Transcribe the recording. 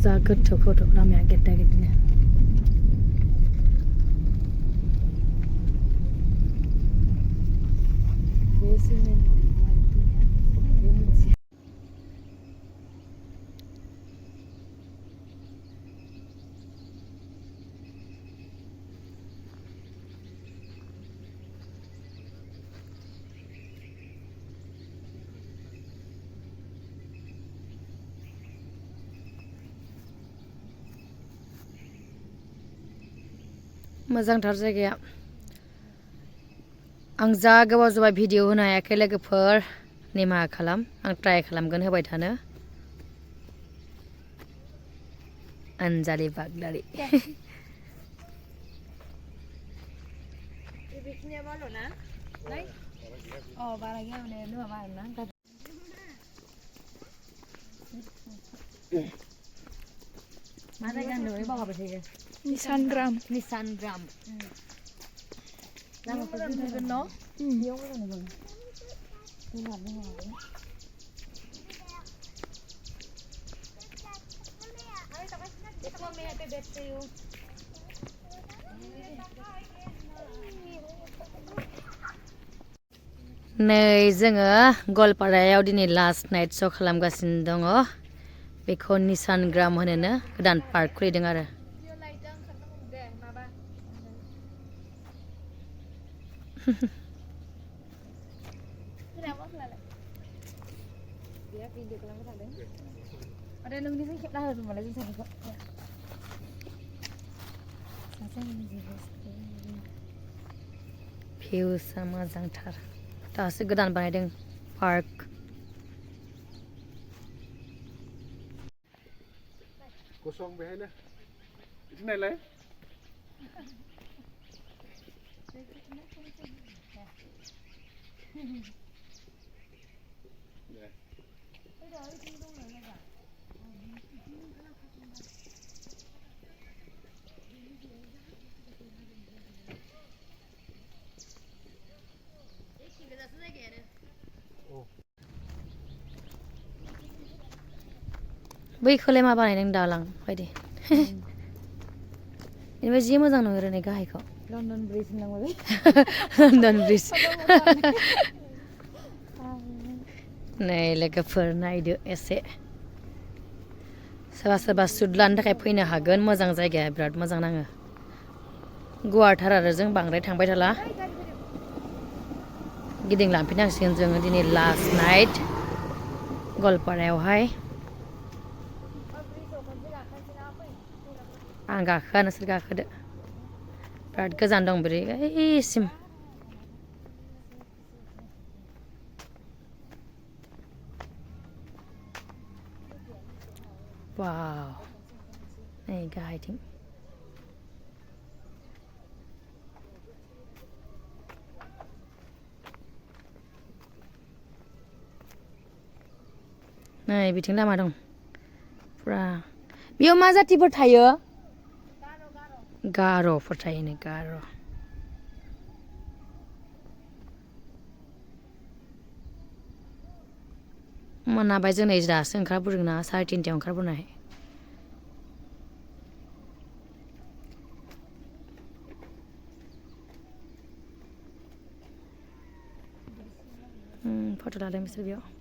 जा गोथौ गोथौ लामाया गेददा गेददिनो मोजांथार जायगाया आं जा गोबाव जाबाय भिडिअ होनो हायाखै लोगोफोर निमाहा खालाम आं ट्राइ खालामगोन होबाय थानो आनजालि बागदारि मा जायगा होनदों बावहाबबाय थायो निसानग्राम लामाफोर दोनगोन न' बेयाव मोजां नै जोङो गवालपारायाव दिनै लास्ट नाइट श' खालामगासिनो दङ बेखौ निसानग्राम होनोनो गोदान पार्क खुलिदों आरो भिउसा मोजांथार दासो गोदान बानायदों पार्क गसं बेहायनो बिदि नायलाय बैखौलाय मा बानायदों दालां बायदि बेनिफ्राय जि मोजां नुहुरो नै गाहायखौ लण्डन ब्रिज होननांगौलै लण्डन ब्रिज नै लोगोफोर नायदो एसे सोरबा सोरबा सुट लानो थाखाय फैनो हागोन मोजां जायगाया बिराद मोजां नाङो गुवारथार आरो जों बांद्राय थांबाय थाला गिदिंलांफिननांसिगोन जोङो दिनै लास्ट नाइट गवालपारायावहाय आं गाखोआ नोंसोर गाखोदो बिराद गोजान दं बोरै ओइसिम वाव नै गाहायथिं नै बिथिं लामा दं पुरा बेयाव मा जातिफोर थायो गार'फोर थायो नै गार' मोनाबाय जों नै दासो ओंखारबोदों ना 3:30 ओंखारबोनाय फट' लादों बिसोर बेयाव